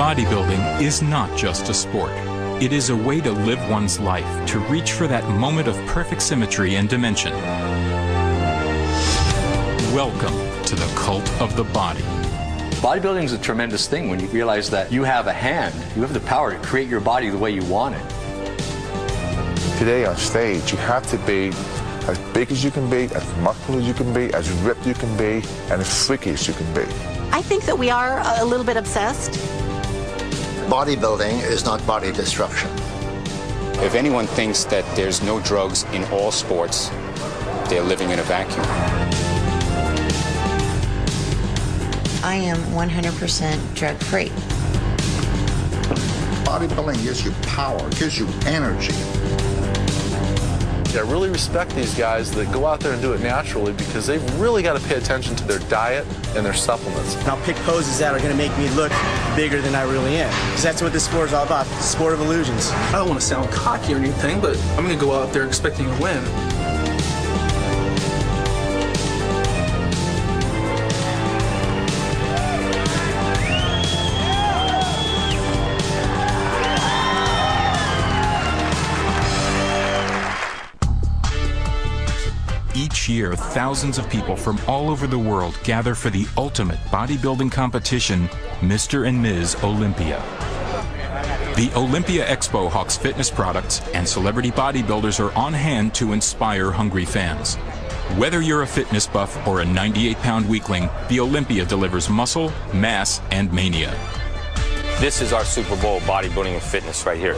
Bodybuilding is not just a sport. It is a way to live one's life, to reach for that moment of perfect symmetry and dimension. Welcome to the cult of the body. Bodybuilding is a tremendous thing when you realize that you have a hand, you have the power to create your body the way you want it. Today on stage, you have to be as big as you can be, as muscular as you can be, as ripped you can be, and as freaky as you can be. I think that we are a little bit obsessed. Bodybuilding is not body destruction. If anyone thinks that there's no drugs in all sports, they're living in a vacuum. I am 100% drug-free. Bodybuilding gives you power, gives you energy. I really respect these guys that go out there and do it naturally because they've really got to pay attention to their diet and their supplements. And I'll pick poses that are going to make me look bigger than I really am. Because that's what this sport is all about. It's a sport of illusions. I don't want to sound cocky or anything, but I'm going to go out there expecting to win. Each year, thousands of people from all over the world gather for the ultimate bodybuilding competition, Mr. and Ms. Olympia. The Olympia Expo hawks fitness products, and celebrity bodybuilders are on hand to inspire hungry fans. Whether you're a fitness buff or a 98-pound weakling, the Olympia delivers muscle, mass, and mania. This is our Super Bowl bodybuilding and fitness right here.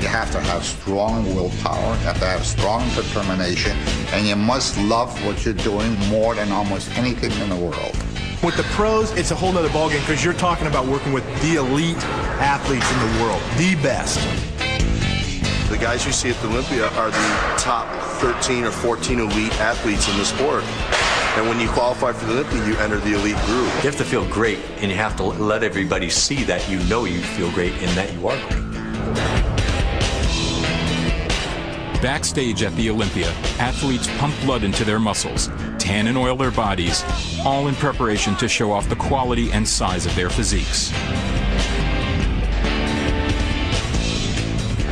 You have to have strong willpower, you have to have strong determination, and you must love what you're doing more than almost anything in the world. With the pros, it's a whole nother ballgame because you're talking about working with the elite athletes in the world, the best. The guys you see at the Olympia are the top 13 or 14 elite athletes in the sport. And when you qualify for the Olympia, you enter the elite group. You have to feel great, and you have to let everybody see that you know you feel great and that you are great. Backstage at the Olympia, athletes pump blood into their muscles, tan and oil their bodies, all in preparation to show off the quality and size of their physiques.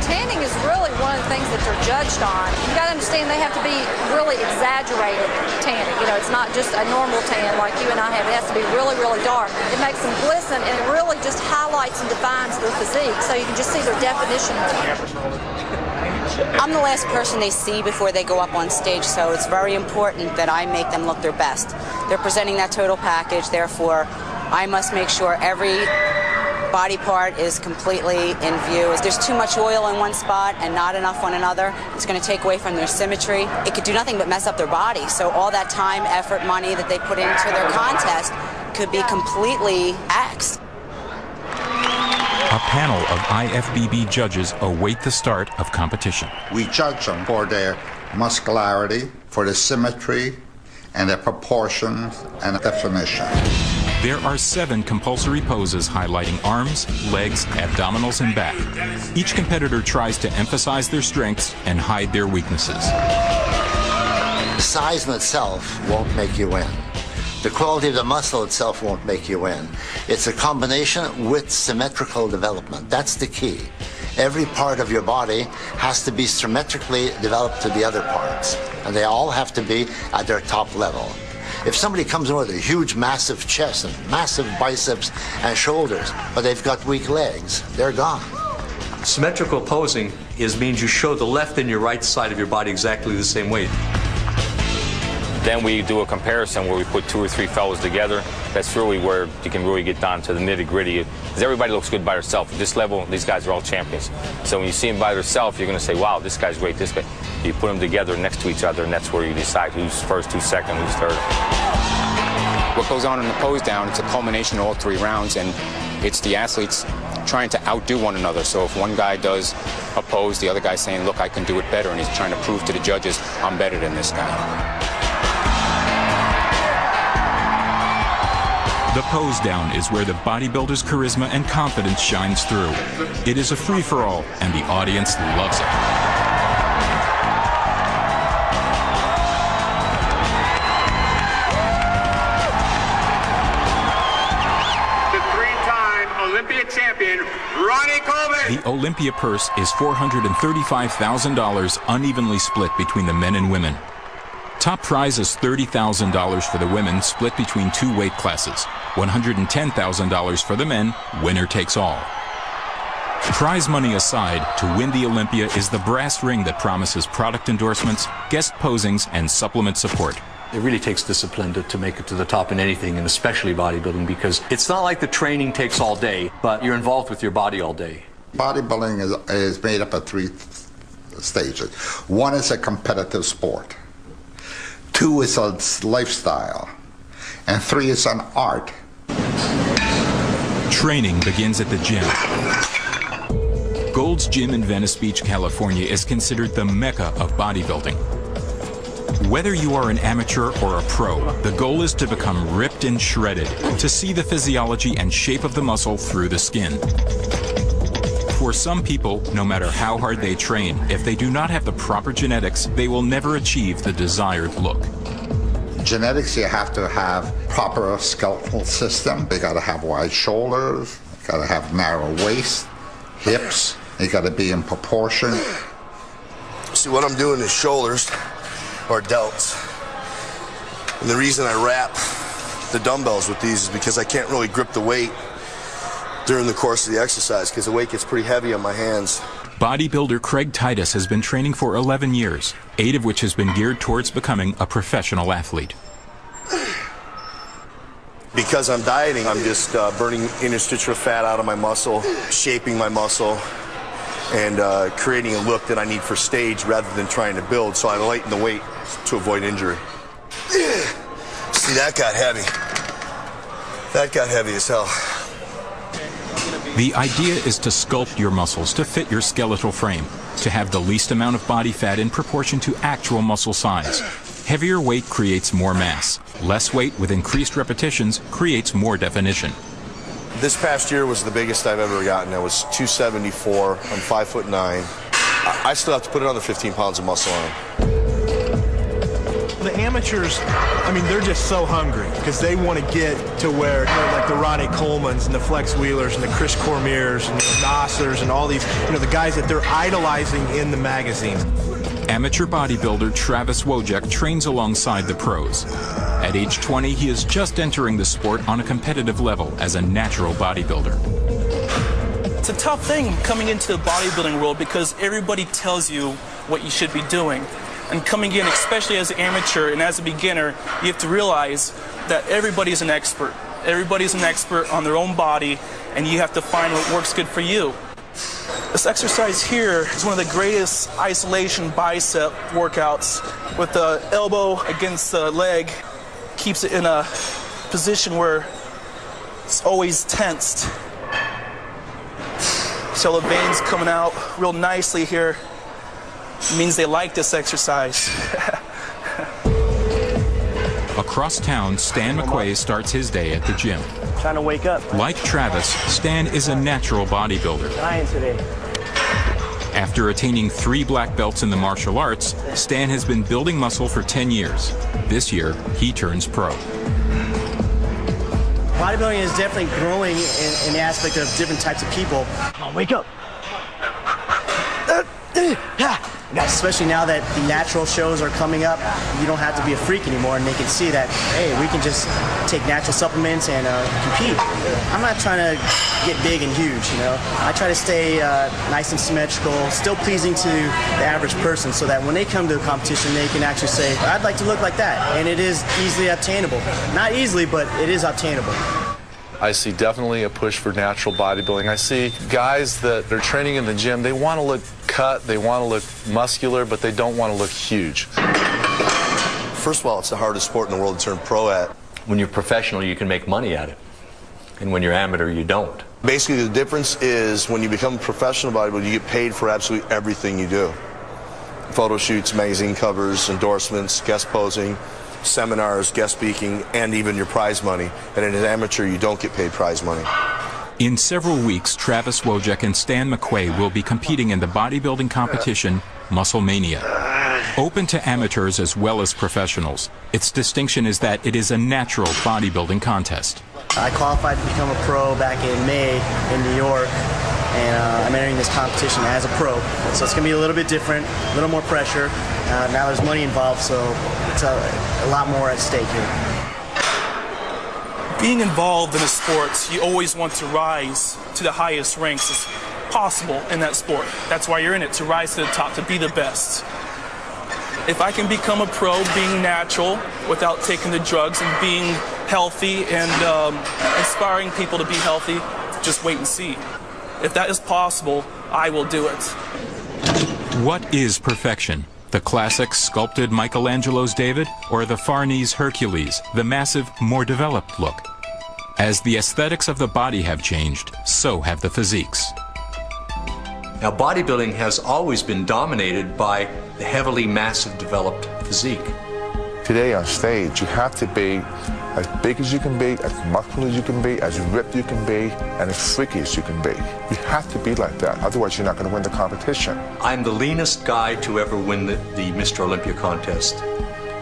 Tanning is really one of the things that they're judged on. You got to understand they have to be really exaggerated tanning. You know, it's not just a normal tan like you and I have. It has to be really, really dark. It makes them glisten, and it really just highlights and defines their physique, so you can just see their definition. I'm the last person they see before they go up on stage, so it's very important that I make them look their best. They're presenting that total package, therefore I must make sure every body part is completely in view. If there's too much oil in one spot and not enough on another, it's going to take away from their symmetry. It could do nothing but mess up their body, so all that time, effort, money that they put into their contest could be completely axed. A panel of IFBB judges await the start of competition. We judge them for their muscularity, for the symmetry, and their proportions and definition. There are 7 compulsory poses highlighting arms, legs, abdominals, and back. Each competitor tries to emphasize their strengths and hide their weaknesses. Size in itself won't make you win. The quality of the muscle itself won't make you win. It's a combination with symmetrical development. That's the key. Every part of your body has to be symmetrically developed to the other parts, and they all have to be at their top level. If somebody comes in with a huge, massive chest and massive biceps and shoulders, but they've got weak legs, they're gone. Symmetrical posing means you show the left and your right side of your body exactly the same way. Then we do a comparison where we put 2 or 3 fellows together. That's really where you can really get down to the nitty-gritty. Because everybody looks good by herself. At this level, these guys are all champions. So when you see them by themselves, you're going to say, wow, this guy's great, this guy. You put them together next to each other, and that's where you decide who's first, who's second, who's third. What goes on in the pose down, it's a culmination of all 3 rounds, and it's the athletes trying to outdo one another. So if one guy does a pose, the other guy's saying, look, I can do it better, and he's trying to prove to the judges, I'm better than this guy. The pose down is where the bodybuilder's charisma and confidence shines through. It is a free-for-all, and the audience loves it. The Olympia purse is $435,000 unevenly split between the men and women. Top prize is $30,000 for the women, split between 2 weight classes. $110,000 for the men, winner takes all. Prize money aside, to win the Olympia is the brass ring that promises product endorsements, guest posings, and supplement support. It really takes discipline to make it to the top in anything, and especially bodybuilding, because it's not like the training takes all day, but you're involved with your body all day. Bodybuilding is made up of 3 stages. 1 is a competitive sport. 2 is a lifestyle. And 3 is an art. Training begins at the gym. Gold's Gym in Venice Beach, California is considered the mecca of bodybuilding. Whether you are an amateur or a pro, the goal is to become ripped and shredded, to see the physiology and shape of the muscle through the skin. For some people, no matter how hard they train, if they do not have the proper genetics, they will never achieve the desired look. Genetics, you have to have proper skeletal system. They got to have wide shoulders, got to have narrow waist, hips. They got to be in proportion. See, what I'm doing is shoulders or delts. And the reason I wrap the dumbbells with these is because I can't really grip the weight during the course of the exercise because the weight gets pretty heavy on my hands. Bodybuilder Craig Titus has been training for 11 years, 8 of which has been geared towards becoming a professional athlete. Because I'm dieting, I'm just burning interstitial fat out of my muscle, shaping my muscle, and creating a look that I need for stage rather than trying to build, so I lighten the weight to avoid injury. See, that got heavy. That got heavy as hell. The idea is to sculpt your muscles to fit your skeletal frame, to have the least amount of body fat in proportion to actual muscle size. Heavier weight creates more mass. Less weight with increased repetitions creates more definition. This past year was the biggest I've ever gotten. It was 274. I'm 5'9". I still have to put another 15 pounds of muscle on. The amateurs, I mean, they're just so hungry because they want to get to where, you know, like the Ronnie Colemans and the Flex Wheelers and the Chris Cormiers and the Nassers and all these, you know, the guys that they're idolizing in the magazines. Amateur bodybuilder Travis Wojek trains alongside the pros. At age 20, he is just entering the sport on a competitive level as a natural bodybuilder. It's a tough thing coming into the bodybuilding world because everybody tells you what you should be doing. And coming in, especially as an amateur and as a beginner, you have to realize that everybody's an expert. Everybody's an expert on their own body, and you have to find what works good for you. This exercise here is one of the greatest isolation bicep workouts with the elbow against the leg. Keeps it in a position where it's always tensed. So the veins coming out real nicely here. It means they like this exercise. Across town, Stan McQuay starts his day at the gym. Trying to wake up. Like Travis, Stan is a natural bodybuilder. Dying today. After attaining 3 black belts in the martial arts, Stan has been building muscle for 10 years. This year, he turns pro. Bodybuilding is definitely growing in the aspect of different types of people. Come on, wake up. Especially now that the natural shows are coming up, you don't have to be a freak anymore, and they can see that, hey, we can just take natural supplements and compete. I'm not trying to get big and huge, you know. I try to stay nice and symmetrical, still pleasing to the average person, so that when they come to a competition, they can actually say, I'd like to look like that, and it is easily obtainable. Not easily, but it is obtainable. I see definitely a push for natural bodybuilding. I see guys that are training in the gym, they want to look cut, they want to look muscular, but they don't want to look huge. First of all, it's the hardest sport in the world to turn pro at. When you're professional, you can make money at it. And when you're amateur, you don't. Basically, the difference is when you become a professional bodybuilder, you get paid for absolutely everything you do. Photo shoots, magazine covers, endorsements, guest posing, seminars, guest speaking, and even your prize money. And as an amateur, you don't get paid prize money. In several weeks, Travis Wojek and Stan McQuay will be competing in the bodybuilding competition, Muscle Mania. Open to amateurs as well as professionals. Its distinction is that it is a natural bodybuilding contest. I qualified to become a pro back in May in New York. and I'm entering this competition as a pro. So it's going to be a little bit different, a little more pressure. Now there's money involved, so it's a lot more at stake here. Being involved in a sport, you always want to rise to the highest ranks as possible in that sport. That's why you're in it, to rise to the top, to be the best. If I can become a pro being natural without taking the drugs and being healthy and inspiring people to be healthy, just wait and see. If that is possible, I will do it. What is perfection? The classic sculpted Michelangelo's David, or the Farnese Hercules, the massive, more developed look? As the aesthetics of the body have changed, so have the physiques. Now, bodybuilding has always been dominated by the heavily massive developed physique. Today on stage, you have to be as big as you can be, as muscular as you can be, as ripped you can be, and as freaky as you can be. You have to be like that, otherwise you're not going to win the competition. I'm the leanest guy to ever win the Mr. Olympia contest,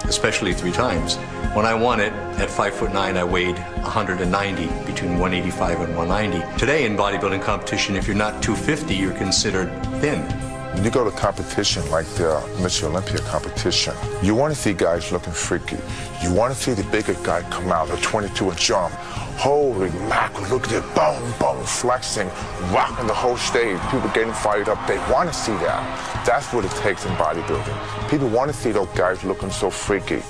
especially 3 times. When I won it, at 5'9", I weighed 190, between 185 and 190. Today in bodybuilding competition, if you're not 250, you're considered thin. When you go to competition like the Mr. Olympia competition, you want to see guys looking freaky. You want to see the bigger guy come out, a 22-inch jump. Holy mackerel, look at it, boom, boom, flexing, rocking the whole stage. People getting fired up. They want to see that. That's what it takes in bodybuilding. People want to see those guys looking so freaky.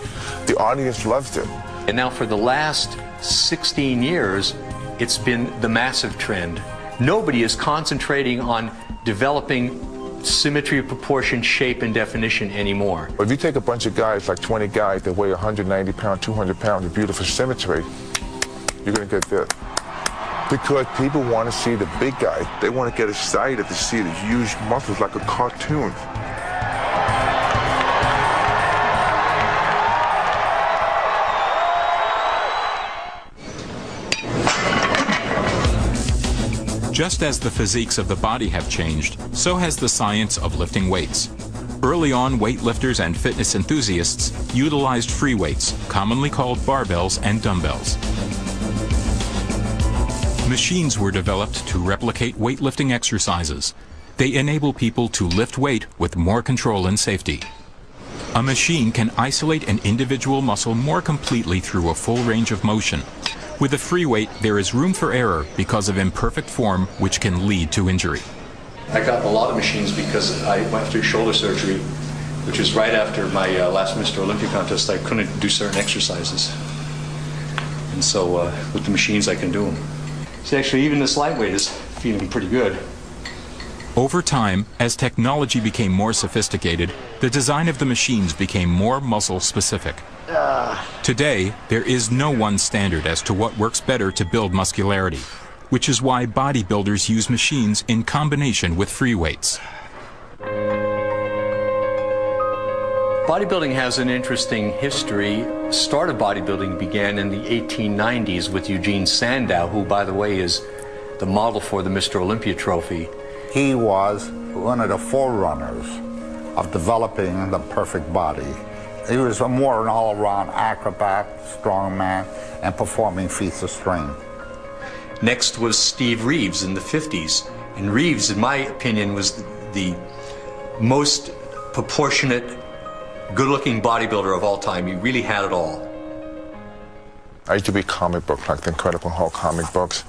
The audience loves it. And now for the last 16 years, it's been the massive trend. Nobody is concentrating on developing symmetry of proportion, shape, and definition anymore. If you take a bunch of guys, like 20 guys that weigh 190 pounds, 200 pounds of beautiful symmetry, you're going to get this. Because people want to see the big guy. They want to get excited to see the huge muscles like a cartoon. Just as the physiques of the body have changed, so has the science of lifting weights. Early on, weightlifters and fitness enthusiasts utilized free weights, commonly called barbells and dumbbells. Machines were developed to replicate weightlifting exercises. They enable people to lift weight with more control and safety. A machine can isolate an individual muscle more completely through a full range of motion. With a free weight, there is room for error because of imperfect form, which can lead to injury. I got a lot of machines because I went through shoulder surgery, which was right after my last Mr. Olympia contest. I couldn't do certain exercises. And so with the machines, I can do them. See, actually, even this lightweight is feeling pretty good. Over time, as technology became more sophisticated, the design of the machines became more muscle-specific. Today, there is no one standard as to what works better to build muscularity, which is why bodybuilders use machines in combination with free weights. Bodybuilding has an interesting history. Start of bodybuilding began in the 1890s with Eugene Sandow, who, by the way, is the model for the Mr. Olympia trophy. He was one of the forerunners of developing the perfect body. He was more an all-around acrobat, strongman, and performing feats of strength. Next was Steve Reeves in the 50s. And Reeves, in my opinion, was the most proportionate, good-looking bodybuilder of all time. He really had it all. I used to read comic books, like the Incredible Hulk comic books.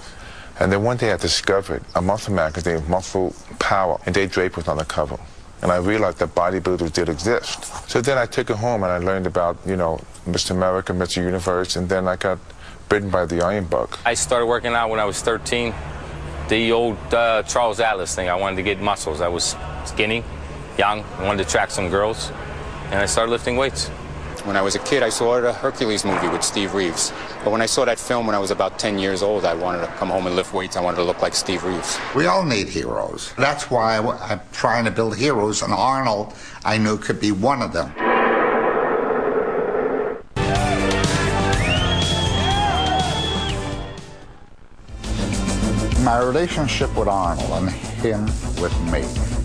And then one day I discovered a muscle magazine, Muscle Power, and Dave Draper was on the cover. And I realized that bodybuilders did exist. So then I took it home and I learned about, you know, Mr. America, Mr. Universe, and then I got bitten by the iron bug. I started working out when I was 13. The old Charles Atlas thing, I wanted to get muscles. I was skinny, young, I wanted to attract some girls, and I started lifting weights. When I was a kid, I saw the Hercules movie with Steve Reeves. But when I saw that film when I was about 10 years old, I wanted to come home and lift weights. I wanted to look like Steve Reeves. We all need heroes. That's why I'm trying to build heroes, and Arnold, I knew, could be one of them. My relationship with Arnold and him with me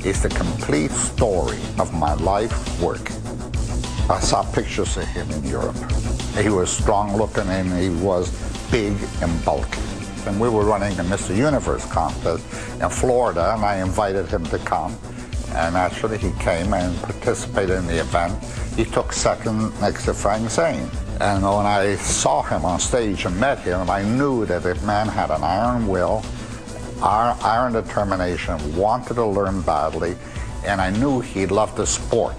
is the complete story of my life work. I saw pictures of him in Europe. He was strong looking and he was big and bulky. And we were running the Mr. Universe contest in Florida, and I invited him to come. And actually, he came and participated in the event. He took second next to Frank Zane. And when I saw him on stage and met him, I knew that the man had an iron will, iron determination, wanted to learn badly, and I knew he loved the sport.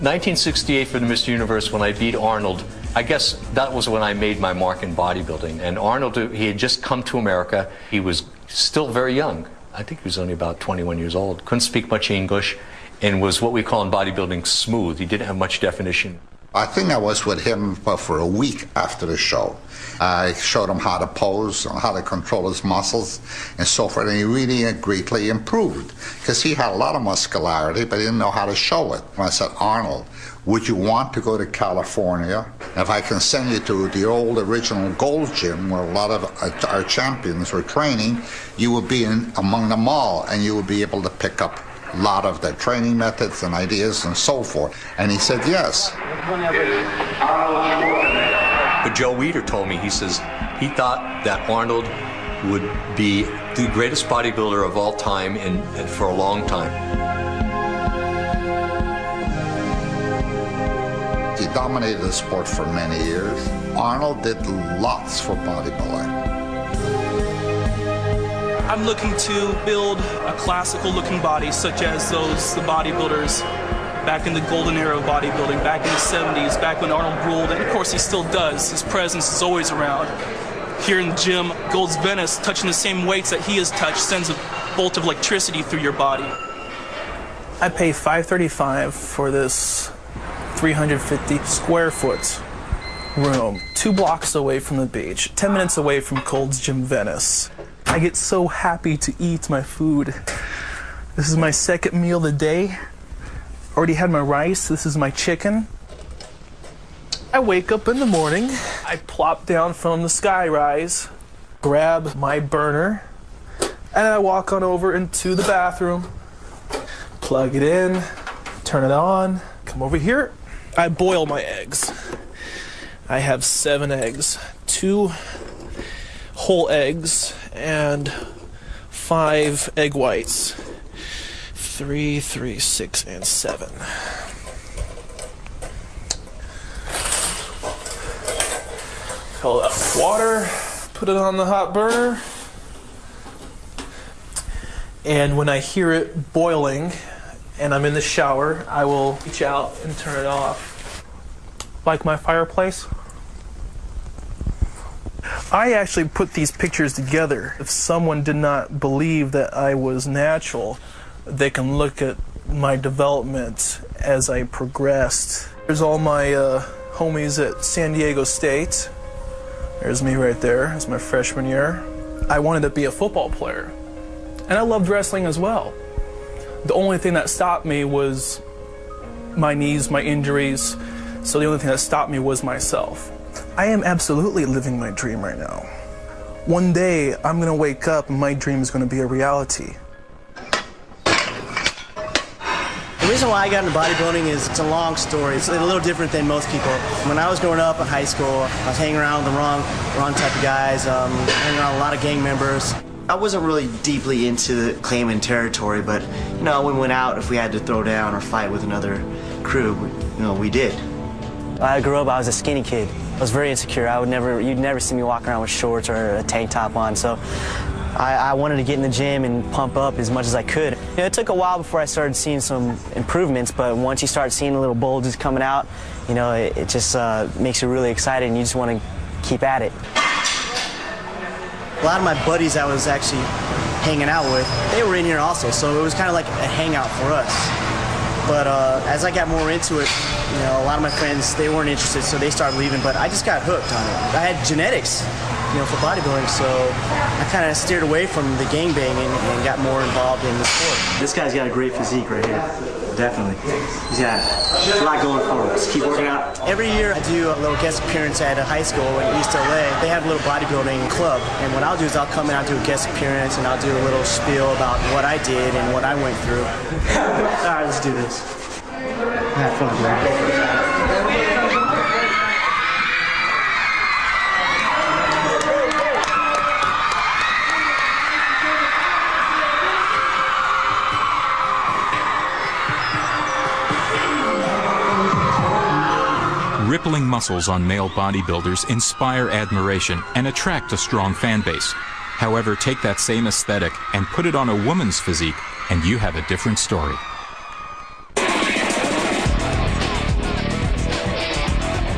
1968 for the Mr. Universe, when I beat Arnold, I guess that was when I made my mark in bodybuilding. And Arnold, he had just come to America. He was still very young. I think he was only about 21 years old. Couldn't speak much English and was what we call in bodybuilding smooth. He didn't have much definition. I think I was with him for a week after the show. I showed him how to pose, how to control his muscles, and so forth, and he really greatly improved, because he had a lot of muscularity, but he didn't know how to show it. And I said, Arnold, would you want to go to California? If I can send you to the old original Gold Gym, where a lot of our champions were training, you would be among them all, and you would be able to pick up a lot of their training methods and ideas and so forth. And he said yes. But Joe Weider told me, he says, he thought that Arnold would be the greatest bodybuilder of all time and for a long time. He dominated the sport for many years. Arnold did lots for bodybuilding. I'm looking to build a classical looking body such as the bodybuilders back in the golden era of bodybuilding, back in the 70s, back when Arnold ruled, and of course he still does. His presence is always around. Here in the gym, Gold's Venice, touching the same weights that he has touched, sends a bolt of electricity through your body. I pay $535 for this 350 square foot room, 2 blocks away from the beach, 10 minutes away from Gold's Gym Venice. I get so happy to eat my food. This is my second meal of the day. Already had my rice. This is my chicken. I wake up in the morning. I plop down from the skyrise, grab my burner, and I walk on over into the bathroom, plug it in, turn it on, come over here. I boil my eggs. I have 7 eggs, 2 whole eggs, and 5 egg whites. 3, 6, and 7. Fill up water, put it on the hot burner, and when I hear it boiling and I'm in the shower, I will reach out and turn it off. Like my fireplace. I actually put these pictures together. If someone did not believe that I was natural, they can look at my development as I progressed. There's all my homies at San Diego State. There's me right there. It's my freshman year. I wanted to be a football player, and I loved wrestling as well. The only thing that stopped me was my knees, my injuries, so the only thing that stopped me was myself. I am absolutely living my dream right now. One day, I'm going to wake up and my dream is going to be a reality. The reason why I got into bodybuilding is it's a long story. It's a little different than most people. When I was growing up in high school, I was hanging around with the wrong type of guys, hanging around a lot of gang members. I wasn't really deeply into claiming territory, but you know, when we went out, if we had to throw down or fight with another crew, we did. I grew up, I was a skinny kid. I was very insecure. You'd never see me walking around with shorts or a tank top on, so I wanted to get in the gym and pump up as much as I could. It took a while before I started seeing some improvements, but once you start seeing the little bulges coming out, it just makes you really excited and you just want to keep at it. A lot of my buddies I was actually hanging out with, they were in here also, so it was kind of like a hangout for us. But as I got more into it, a lot of my friends, they weren't interested, so they started leaving, but I just got hooked on it. I had genetics, for bodybuilding, so I kind of steered away from the gangbanging and got more involved in the sport. This guy's got a great physique right here. Definitely. He's got a lot going for him. Just keep working out. Every year I do a little guest appearance at a high school in East LA. They have a little bodybuilding club, and what I'll do is I'll come in, I'll do a guest appearance, and I'll do a little spiel about what I did and what I went through. All right, let's do this. Have fun, man. rippling muscles on male bodybuilders inspire admiration and attract a strong fan base. However, take that same aesthetic and put it on a woman's physique, and you have a different story.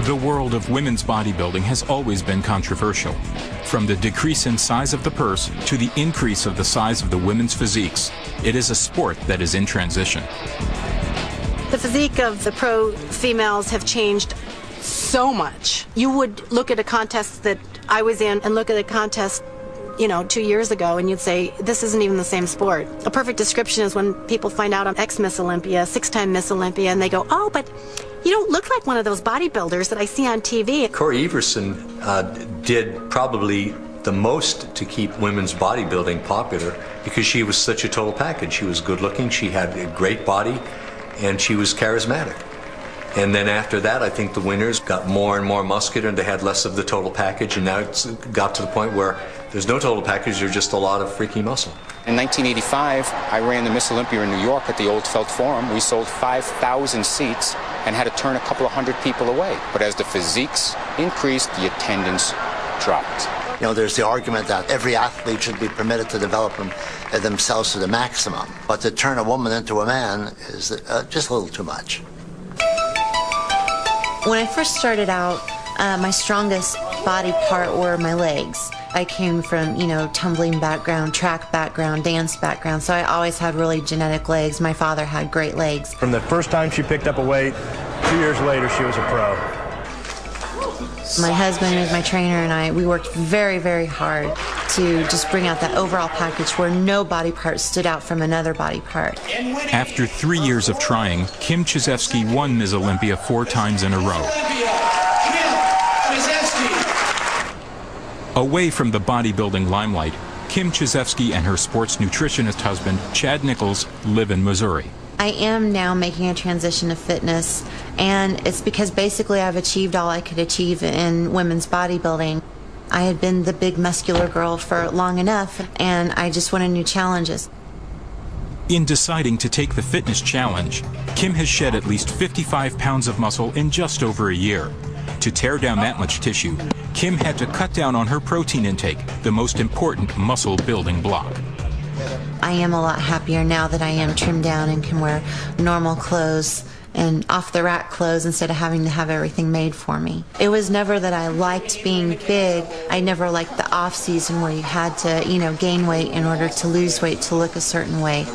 The world of women's bodybuilding has always been controversial. From the decrease in size of the purse to the increase of the size of the women's physiques, it is a sport that is in transition. The physique of the pro females have changed so much. You would look at a contest that I was in and look at a contest, 2 years ago, and you'd say, this isn't even the same sport. A perfect description is when people find out I'm ex-Miss Olympia, 6-time Miss Olympia, and they go, oh, but you don't look like one of those bodybuilders that I see on TV. Corey Everson did probably the most to keep women's bodybuilding popular because she was such a total package. She was good looking, she had a great body, and she was charismatic. And then after that, I think the winners got more and more muscular and they had less of the total package, and now it's got to the point where there's no total package, there's just a lot of freaky muscle. In 1985, I ran the Miss Olympia in New York at the Old Felt Forum. We sold 5,000 seats and had to turn a couple of hundred people away. But as the physiques increased, the attendance dropped. There's the argument that every athlete should be permitted to develop themselves to the maximum. But to turn a woman into a man is just a little too much. When I first started out, my strongest body part were my legs. I came from, tumbling background, track background, dance background, so I always had really genetic legs. My father had great legs. From the first time she picked up a weight, 2 years later she was a pro. My husband is my trainer, and we worked very, very hard to just bring out that overall package where no body part stood out from another body part. After 3 years of trying, Kim Chizevsky won Ms. Olympia 4 times in a row. Away from the bodybuilding limelight, Kim Chizevsky and her sports nutritionist husband, Chad Nichols, live in Missouri. I am now making a transition to fitness, and it's because basically I've achieved all I could achieve in women's bodybuilding. I had been the big muscular girl for long enough, and I just wanted new challenges. In deciding to take the fitness challenge, Kim has shed at least 55 pounds of muscle in just over a year. To tear down that much tissue, Kim had to cut down on her protein intake, the most important muscle building block. I am a lot happier now that I am trimmed down and can wear normal clothes and off-the-rack clothes instead of having to have everything made for me. It was never that I liked being big. I never liked the off-season where you had to, gain weight in order to lose weight to look a certain way.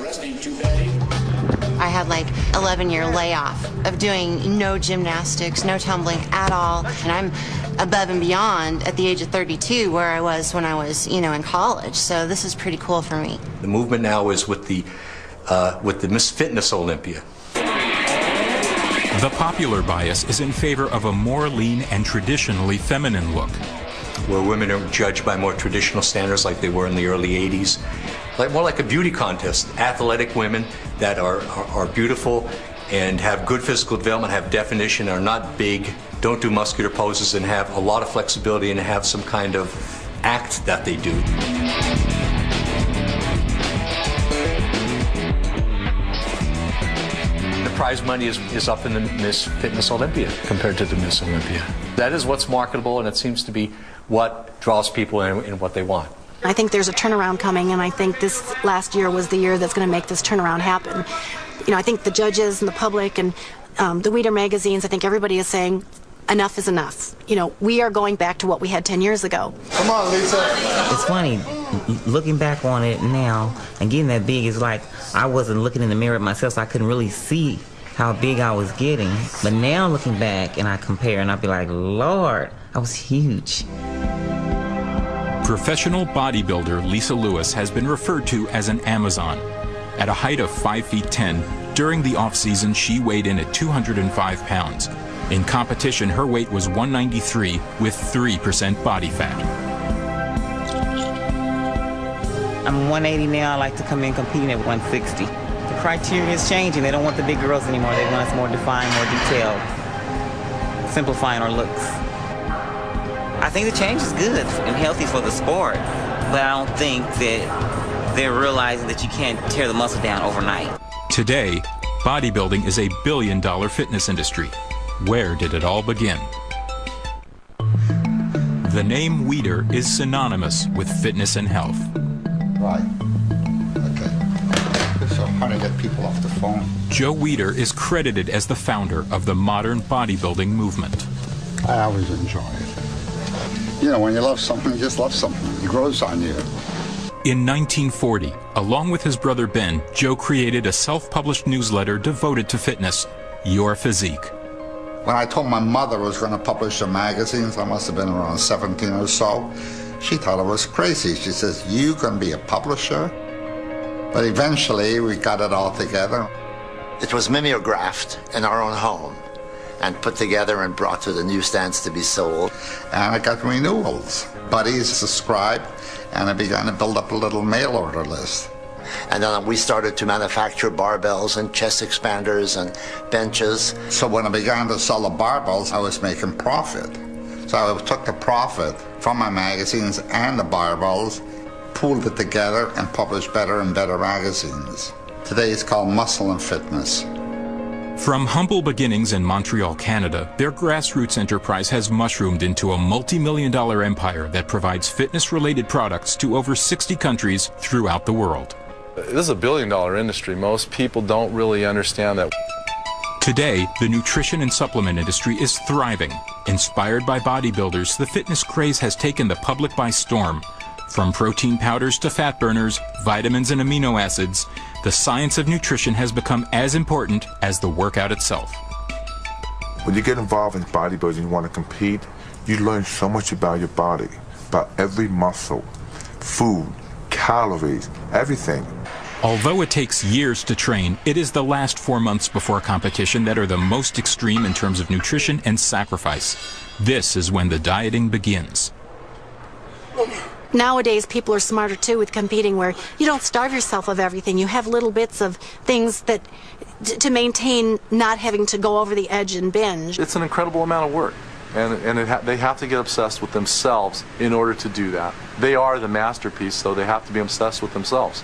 I had like 11-year layoff of doing no gymnastics, no tumbling at all, and I'm above and beyond at the age of 32 where I was when I was, in college. So this is pretty cool for me. The movement now is with the Miss Fitness Olympia. The popular bias is in favor of a more lean and traditionally feminine look. Where women are judged by more traditional standards like they were in the early 80s. More like a beauty contest. Athletic women that are beautiful and have good physical development, have definition, are not big, don't do muscular poses, and have a lot of flexibility and have some kind of act that they do. The prize money is up in the Miss Fitness Olympia compared to the Miss Olympia. That is what's marketable, and it seems to be what draws people in and what they want. I think there's a turnaround coming, and I think this last year was the year that's going to make this turnaround happen. I think the judges and the public and the Weeder magazines, I think everybody is saying enough is enough. We are going back to what we had 10 years ago. Come on, Lisa. It's funny, looking back on it now and getting that big, is like I wasn't looking in the mirror at myself, so I couldn't really see how big I was getting. But now looking back and I compare, and I'll be like, Lord, I was huge. Professional bodybuilder Lisa Lewis has been referred to as an Amazon. At a height of 5 feet 10, during the off-season she weighed in at 205 pounds. In competition, her weight was 193 with 3% body fat. I'm 180 now. I like to come in competing at 160. The criteria is changing. They don't want the big girls anymore. They want us more defined, more detailed, simplifying our looks. I think the change is good and healthy for the sport, but I don't think that they're realizing that you can't tear the muscle down overnight. Today, bodybuilding is a billion-dollar fitness industry. Where did it all begin? The name Weeder is synonymous with fitness and health. Right. Okay. So how to get people off the phone. Joe Weeder is credited as the founder of the modern bodybuilding movement. I always enjoy it. You know, when you love something, you just love something. It grows on you. In 1940, along with his brother Ben, Joe created a self-published newsletter devoted to fitness, Your Physique. When I told my mother I was going to publish a magazine, I must have been around 17 or so, she thought I was crazy. She says, "You going to be a publisher?" But eventually, we got it all together. It was mimeographed in our own home and put together and brought to the newsstands to be sold. And I got renewals. Buddies subscribed, and I began to build up a little mail order list. And then we started to manufacture barbells and chest expanders and benches. So when I began to sell the barbells, I was making profit. So I took the profit from my magazines and the barbells, pooled it together, and published better and better magazines. Today it's called Muscle and Fitness. From humble beginnings in Montreal, Canada, their grassroots enterprise has mushroomed into a multi-million-dollar empire that provides fitness-related products to over 60 countries throughout the world. This is a billion-dollar industry. Most people don't really understand that. Today, the nutrition and supplement industry is thriving. Inspired by bodybuilders, the fitness craze has taken the public by storm. From protein powders to fat burners, vitamins and amino acids, the science of nutrition has become as important as the workout itself. When you get involved in bodybuilding, you want to compete, you learn so much about your body, about every muscle, food, calories, everything. Although it takes years to train, it is the last 4 months before competition that are the most extreme in terms of nutrition and sacrifice. This is when the dieting begins. Nowadays, people are smarter too with competing, where you don't starve yourself of everything. You have little bits of things that to maintain not having to go over the edge and binge. It's an incredible amount of work, and they have to get obsessed with themselves in order to do that. They are the masterpiece, so they have to be obsessed with themselves.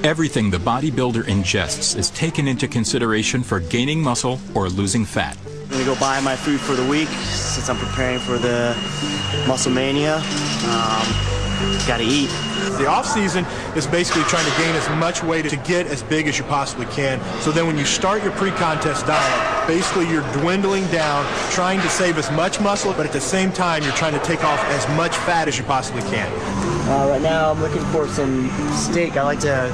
Everything the bodybuilder ingests is taken into consideration for gaining muscle or losing fat. I'm going to go buy my food for the week since I'm preparing for the Muscle Mania. Got to eat. The off season is basically trying to gain as much weight to get as big as you possibly can. So then when you start your pre-contest diet, basically you're dwindling down, trying to save as much muscle, but at the same time you're trying to take off as much fat as you possibly can. Right now I'm looking for some steak. I like to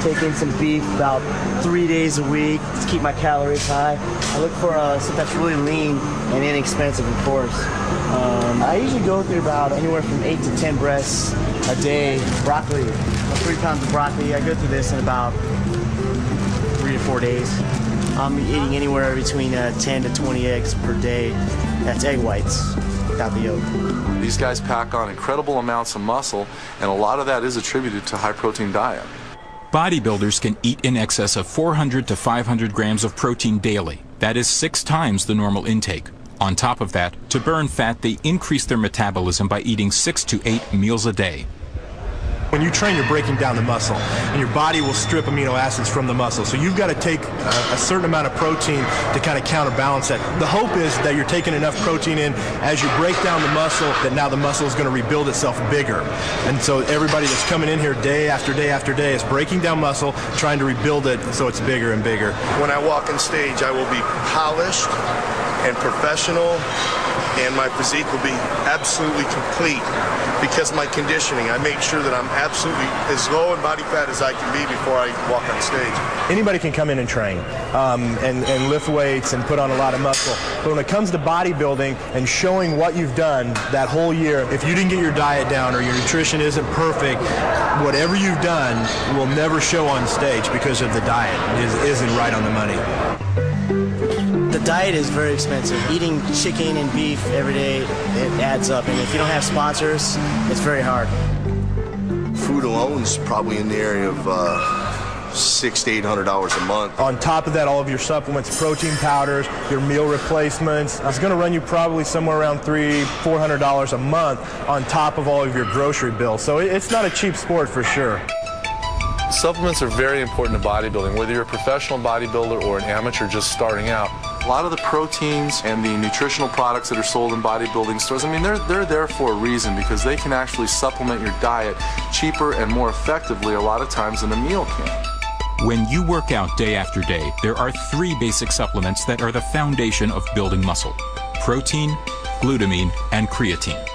take in some beef about 3 days a week to keep my calories high. I look for stuff that's really lean and inexpensive, of course. I usually go through about anywhere from 8 to 10 breasts a day. Broccoli, 3 pounds of broccoli. I go through this in about 3 to 4 days. I'm eating anywhere between 10 to 20 eggs per day. That's egg whites without the yolk. These guys pack on incredible amounts of muscle, and a lot of that is attributed to high-protein diet. Bodybuilders can eat in excess of 400 to 500 grams of protein daily. That is 6 times the normal intake. On top of that, to burn fat, they increase their metabolism by eating 6 to 8 meals a day. When you train, you're breaking down the muscle, and your body will strip amino acids from the muscle. So you've got to take a certain amount of protein to kind of counterbalance that. The hope is that you're taking enough protein in as you break down the muscle, that now the muscle is going to rebuild itself bigger. And so everybody that's coming in here day after day after day is breaking down muscle, trying to rebuild it so it's bigger and bigger. When I walk on stage, I will be polished and professional, and my physique will be absolutely complete because of my conditioning. I make sure that I'm absolutely as low in body fat as I can be before I walk on stage. Anybody can come in and train and lift weights and put on a lot of muscle. But when it comes to bodybuilding and showing what you've done that whole year, if you didn't get your diet down or your nutrition isn't perfect, whatever you've done will never show on stage because of the diet. It isn't right on the money. The diet is very expensive. Eating chicken and beef every day, it adds up. And if you don't have sponsors, it's very hard. Food alone is probably in the area of $600 to $800 a month. On top of that, all of your supplements, protein powders, your meal replacements, it's going to run you probably somewhere around $300 to $400 a month on top of all of your grocery bills. So it's not a cheap sport for sure. Supplements are very important to bodybuilding. Whether you're a professional bodybuilder or an amateur just starting out, A lot of the proteins and the nutritional products that are sold in bodybuilding stores, I mean, they're there for a reason, because they can actually supplement your diet cheaper and more effectively a lot of times than a meal can. When you work out day after day, there are 3 basic supplements that are the foundation of building muscle: protein, glutamine, and creatine.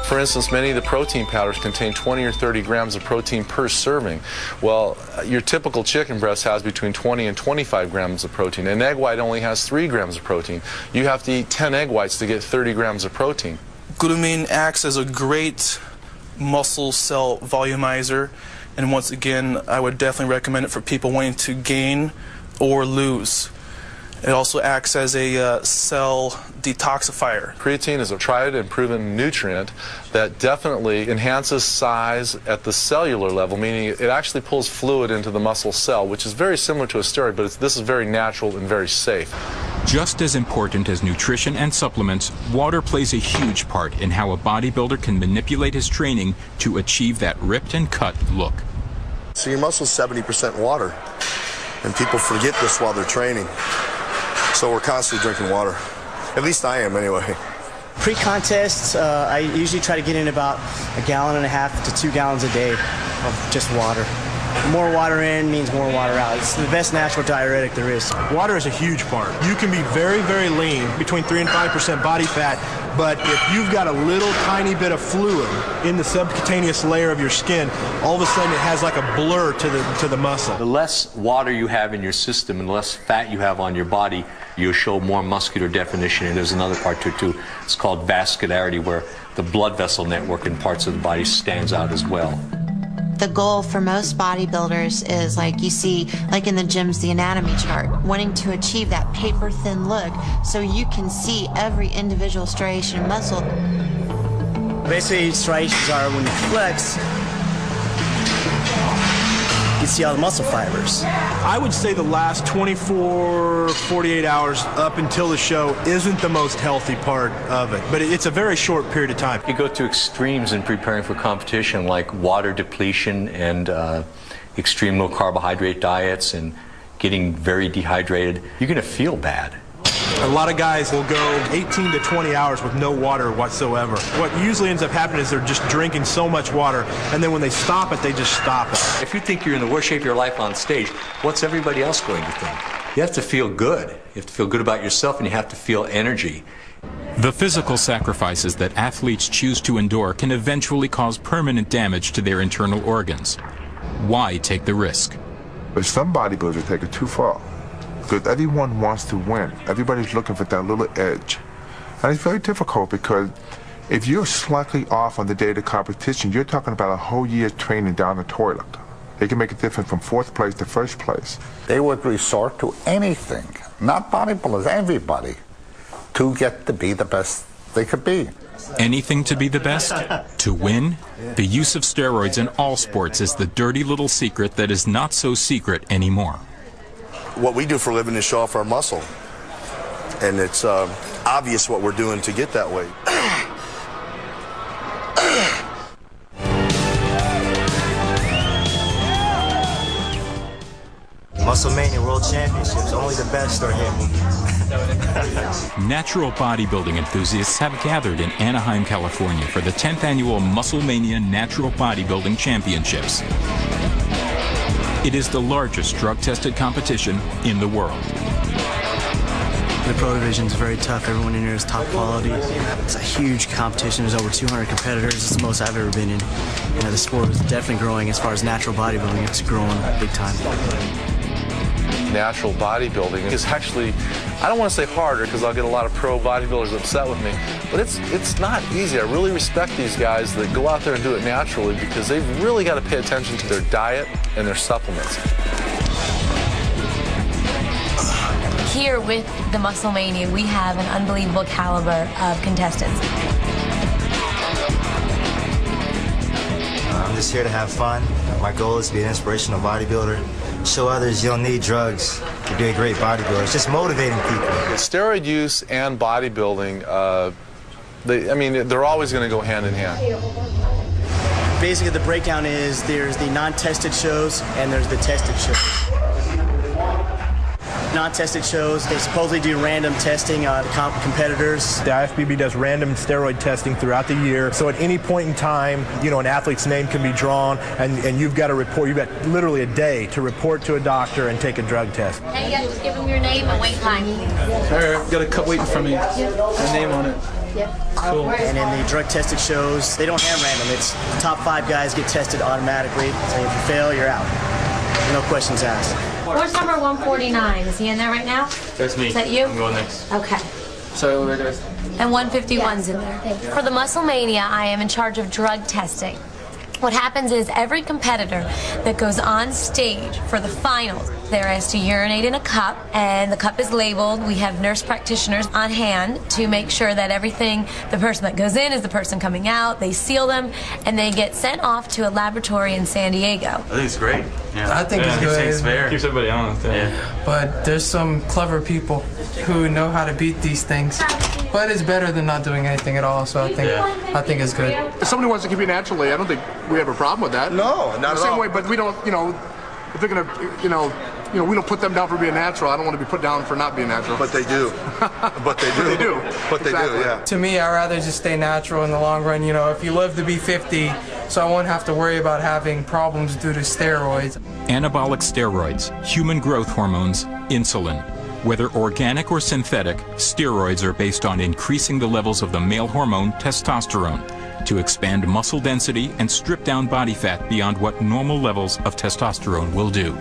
For instance, many of the protein powders contain 20 or 30 grams of protein per serving. Well, your typical chicken breast has between 20 and 25 grams of protein. An egg white only has 3 grams of protein. You have to eat 10 egg whites to get 30 grams of protein. Glutamine acts as a great muscle cell volumizer, and once again, I would definitely recommend it for people wanting to gain or lose. It also acts as a cell detoxifier. Creatine is a tried and proven nutrient that definitely enhances size at the cellular level, meaning it actually pulls fluid into the muscle cell, which is very similar to a steroid, but this is very natural and very safe. Just as important as nutrition and supplements, water plays a huge part in how a bodybuilder can manipulate his training to achieve that ripped and cut look. So your muscle's 70% water, and people forget this while they're training. So we're constantly drinking water. At least I am, anyway. Pre-contest, I usually try to get in about 1.5 gallons to 2 gallons a day of just water. More water in means more water out. It's the best natural diuretic there is. Water is a huge part. You can be very, very lean, between 3 and 5% body fat, but if you've got a little tiny bit of fluid in the subcutaneous layer of your skin, all of a sudden it has like a blur to the muscle. The less water you have in your system and the less fat you have on your body, you'll show more muscular definition. And there's another part to it too. It's called vascularity, where the blood vessel network in parts of the body stands out as well. The goal for most bodybuilders is, like you see, like in the gyms, the anatomy chart, wanting to achieve that paper-thin look so you can see every individual striation of muscle. Basically, striations are when you flex, you can see all the muscle fibers. I would say the last 24, 48 hours up until the show isn't the most healthy part of it, but it's a very short period of time. You go to extremes in preparing for competition, like water depletion and extreme low carbohydrate diets and getting very dehydrated. You're going to feel bad. A lot of guys will go 18 to 20 hours with no water whatsoever. What usually ends up happening is they're just drinking so much water, and then when they stop it, they just stop it. If you think you're in the worst shape of your life on stage, what's everybody else going to think? You have to feel good. You have to feel good about yourself, and you have to feel energy. The physical sacrifices that athletes choose to endure can eventually cause permanent damage to their internal organs. Why take the risk? But some bodybuilders take it too far. Because everyone wants to win. Everybody's looking for that little edge. And it's very difficult because if you're slightly off on the day of the competition, you're talking about a whole year's training down the toilet. It can make a difference from 4th place to 1st place. They would resort to anything, not bodybuilders, everybody, to get to be the best they could be. Anything to be the best? To win? The use of steroids in all sports is the dirty little secret that is not so secret anymore. What we do for a living is show off our muscle, and it's obvious what we're doing to get that way. Muscle Mania World Championships, only the best are here. Natural bodybuilding enthusiasts have gathered in Anaheim, California for the 10th annual Muscle Mania Natural Bodybuilding Championships. It is the largest drug-tested competition in the world. The pro division is very tough. Everyone in here is top quality. It's a huge competition. There's over 200 competitors. It's the most I've ever been in. You know, the sport is definitely growing. As far as natural bodybuilding, it's growing big time. Natural bodybuilding is actually, I don't want to say harder because I'll get a lot of pro bodybuilders upset with me, but it's not easy. I really respect these guys that go out there and do it naturally because they've really got to pay attention to their diet and their supplements. Here with the Muscle Mania, we have an unbelievable caliber of contestants. I'm just here to have fun. My goal is to be an inspirational bodybuilder. Show others you don't need drugs to be a great bodybuilder. It's just motivating people. Steroid use and bodybuilding, they're always going to go hand in hand. Basically, the breakdown is there's the non-tested shows and there's the tested shows. non-tested shows. They supposedly do random testing on competitors. The IFBB does random steroid testing throughout the year, so at any point in time, you know, an athlete's name can be drawn, and you've got to report. You've got literally a day to report to a doctor and take a drug test. And you just give them your name and wait line. All right, got a cup waiting for me. My name on it. Cool. And in the drug tested shows, they don't have random. It's the top 5 guys get tested automatically. So if you fail, you're out. No questions asked. Where's number 149? Is he in there right now? That's me. Is that you? I'm going next. Okay. So where does? And 151's in there. For the Musclemania, I am in charge of drug testing. What happens is every competitor that goes on stage for the finals, they're asked to urinate in a cup, and the cup is labeled. We have nurse practitioners on hand to make sure that everything, the person that goes in is the person coming out. They seal them, and they get sent off to a laboratory in San Diego. I think it's great. Yeah. I think it's good. It's fair. Keeps everybody honest. Yeah. But there's some clever people who know how to beat these things. But it's better than not doing anything at all, so I think it's good. If somebody wants to compete naturally, I don't think we have a problem with that. No, not at all. The same way, but we don't, you know, if they're going to, you know, we don't put them down for being natural. I don't want to be put down for not being natural. But they do. But they do. They do. But they do, yeah. To me, I'd rather just stay natural in the long run. You know, if you live to be 50, so I won't have to worry about having problems due to steroids. Anabolic steroids, human growth hormones, insulin. Whether organic or synthetic, steroids are based on increasing the levels of the male hormone testosterone to expand muscle density and strip down body fat beyond what normal levels of testosterone will do.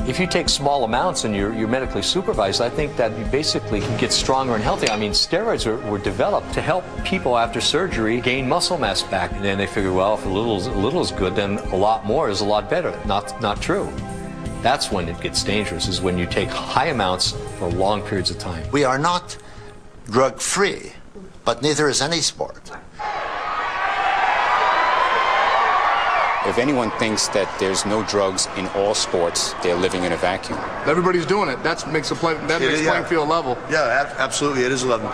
If you take small amounts and you're medically supervised, I think that you basically can get stronger and healthier. I mean, steroids were developed to help people after surgery gain muscle mass back. And then they figure, well, if a little is good, then a lot more is a lot better. Not true. That's when it gets dangerous, is when you take high amounts for long periods of time. We are not drug-free, but neither is any sport. If anyone thinks that there's no drugs in all sports, they're living in a vacuum. Everybody's doing it. That makes playing field level. Yeah, absolutely. It is a level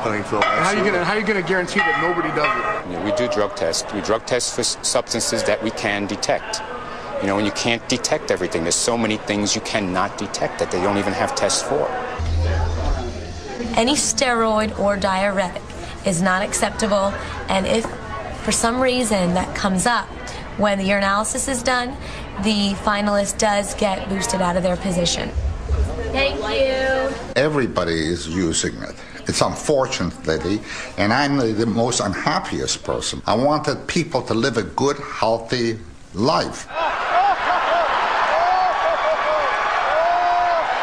playing field. And how are you going to guarantee that nobody does it? You know, we do drug tests. We drug test for substances that we can detect. You know, and you can't detect everything. There's so many things you cannot detect that they don't even have tests for. Any steroid or diuretic is not acceptable, and if for some reason that comes up when the urinalysis is done, the finalist does get boosted out of their position. Thank you. Everybody is using it. It's unfortunate, lady, and I'm the most unhappiest person. I wanted people to live a good, healthy life.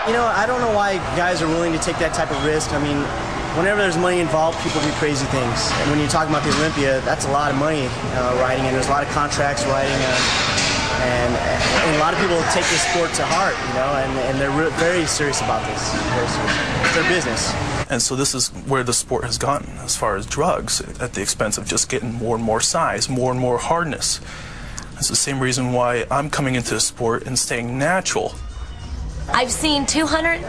You know, I don't know why guys are willing to take that type of risk. I mean, whenever there's money involved, people do crazy things. And when you're talking about the Olympia, that's a lot of money riding in. There's a lot of contracts riding, and a lot of people take this sport to heart, you know, and they're very serious about this. Very serious. It's their business. And so this is where the sport has gotten as far as drugs, at the expense of just getting more and more size, more and more hardness. It's the same reason why I'm coming into the sport and staying natural. I've seen 200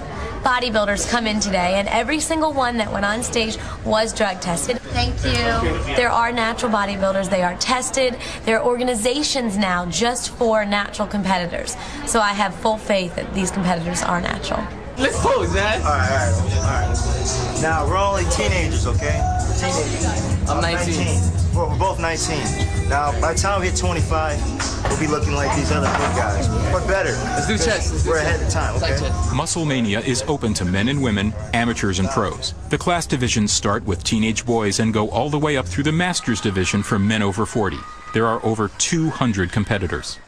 bodybuilders come in today, and every single one that went on stage was drug tested. Thank you. There are natural bodybuilders. They are tested. There are organizations now just for natural competitors. So I have full faith that these competitors are natural. Let's pose, man. All right. Now, we're only teenagers, okay? Teenagers. I'm 19. We're both 19. Now, by the time we hit 25, we'll be looking like these other big guys. But better. Let's do chest. We're ahead of time, okay? Musclemania is open to men and women, amateurs and pros. The class divisions start with teenage boys and go all the way up through the Masters division for men over 40. There are over 200 competitors.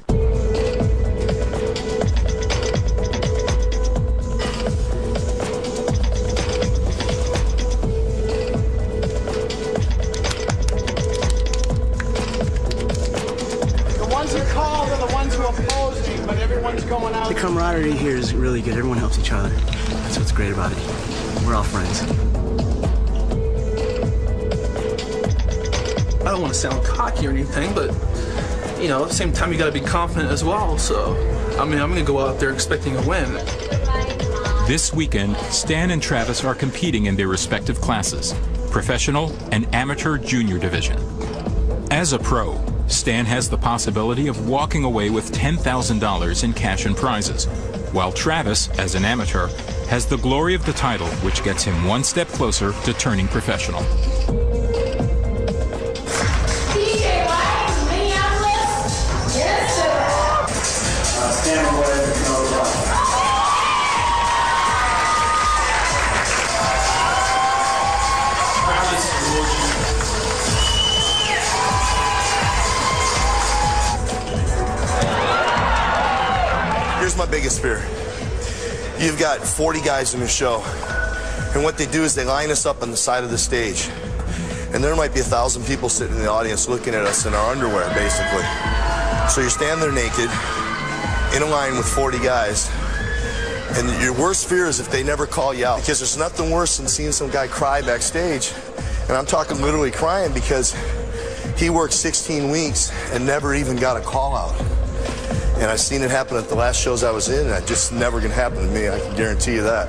The camaraderie here is really good. Everyone helps each other. That's what's great about it. We're all friends. I don't want to sound cocky or anything, but, you know, at the same time, you got to be confident as well. So, I mean, I'm going to go out there expecting a win. This weekend, Stan and Travis are competing in their respective classes, professional and amateur junior division. As a pro, Stan has the possibility of walking away with $10,000 in cash and prizes, while Travis, as an amateur, has the glory of the title, which gets him one step closer to turning professional. Here's my biggest fear. You've got 40 guys in the show, and what they do is they line us up on the side of the stage, and there might be 1,000 people sitting in the audience looking at us in our underwear, basically. So you're standing there naked, in a line with 40 guys, and your worst fear is if they never call you out, because there's nothing worse than seeing some guy cry backstage, and I'm talking literally crying because he worked 16 weeks and never even got a call out. And I've seen it happen at the last shows I was in, and it's just never gonna happen to me, I can guarantee you that.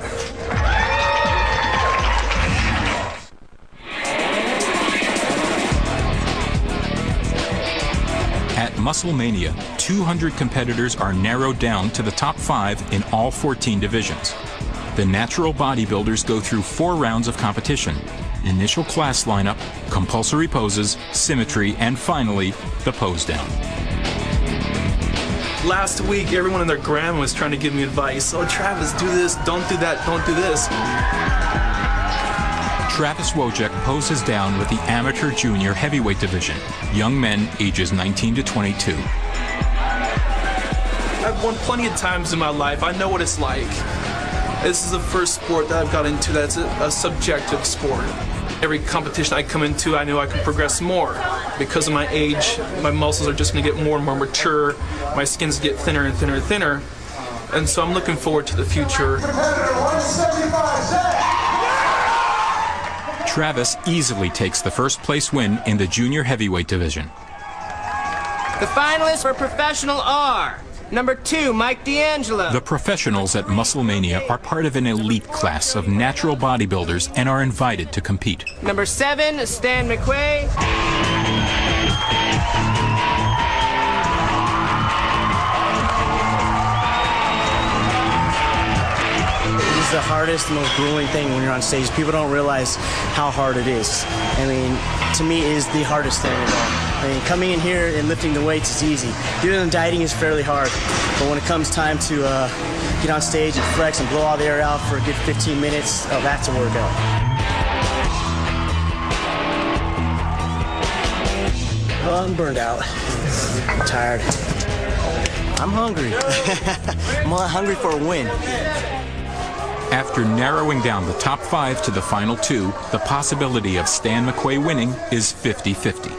At Musclemania, 200 competitors are narrowed down to the top 5 in all 14 divisions. The natural bodybuilders go through 4 rounds of competition: initial class lineup, compulsory poses, symmetry, and finally, the pose down. Last week, everyone and their grandma was trying to give me advice. Oh, Travis, do this, don't do that, don't do this. Travis Wojcik poses down with the amateur junior heavyweight division, young men ages 19 to 22. I've won plenty of times in my life. I know what it's like. This is the first sport that I've got into that's a subjective sport. Every competition I come into, I knew I could progress more. Because of my age, my muscles are just going to get more and more mature. My skins get thinner and thinner and thinner. And so I'm looking forward to the future. Travis easily takes the first place win in the junior heavyweight division. The finalists for professional are number 2, Mike D'Angelo. The professionals at Musclemania are part of an elite class of natural bodybuilders and are invited to compete. Number 7, Stan McQuay. This is the hardest, most grueling thing when you're on stage. People don't realize how hard it is. I mean, to me, it is the hardest thing of all. I mean, coming in here and lifting the weights is easy. Doing the dieting is fairly hard. But when it comes time to get on stage and flex and blow all the air out for a good 15 minutes, oh, that's a workout. Oh, I'm burned out. I'm tired. I'm hungry. I'm hungry for a win. After narrowing down the top 5 to the final 2, the possibility of Stan McQuay winning is 50-50.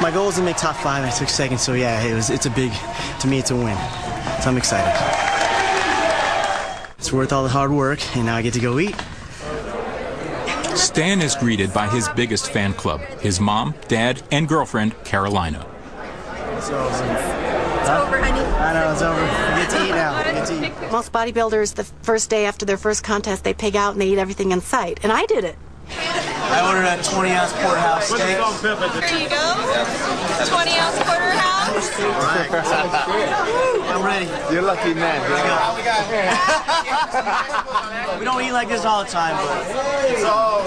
My goal is to make top 5. I took second, so yeah, it's a big, to me, it's a win. So I'm excited. It's worth all the hard work, and now I get to go eat. Stan is greeted by his biggest fan club, his mom, dad, and girlfriend, Carolina. It's over, honey. I know, it's over. We get to eat now. We get to eat. Most bodybuilders, the first day after their first contest, they pig out and they eat everything in sight. And I did it. I ordered a 20-ounce porterhouse steak. Here you go. 20-ounce porterhouse. I'm ready. You're lucky man. We don't eat like this all the time, but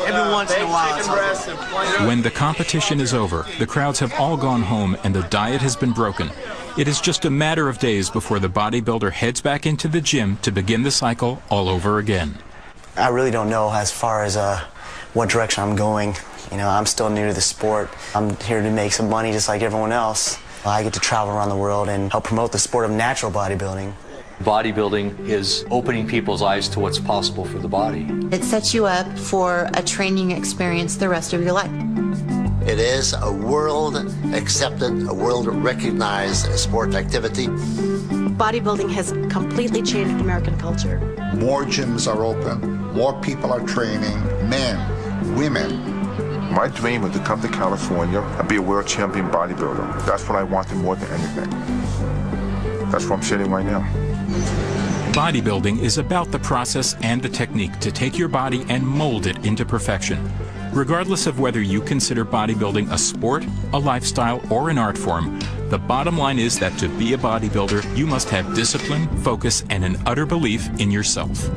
every once in a while it's okay. When the competition is over, the crowds have all gone home and the diet has been broken. It is just a matter of days before the bodybuilder heads back into the gym to begin the cycle all over again. I really don't know as far as what direction I'm going. You know, I'm still new to the sport. I'm here to make some money just like everyone else. I get to travel around the world and help promote the sport of natural bodybuilding. Bodybuilding is opening people's eyes to what's possible for the body. It sets you up for a training experience the rest of your life. It is a world-accepted, a world-recognized sport activity. Bodybuilding has completely changed American culture. More gyms are open, more people are training, men, women. My dream was to come to California and be a world champion bodybuilder. That's what I wanted more than anything. That's where I'm sitting right now. Bodybuilding is about the process and the technique to take your body and mold it into perfection. Regardless of whether you consider bodybuilding a sport, a lifestyle, or an art form, The bottom line is that to be a bodybuilder, you must have discipline, focus, and an utter belief in yourself.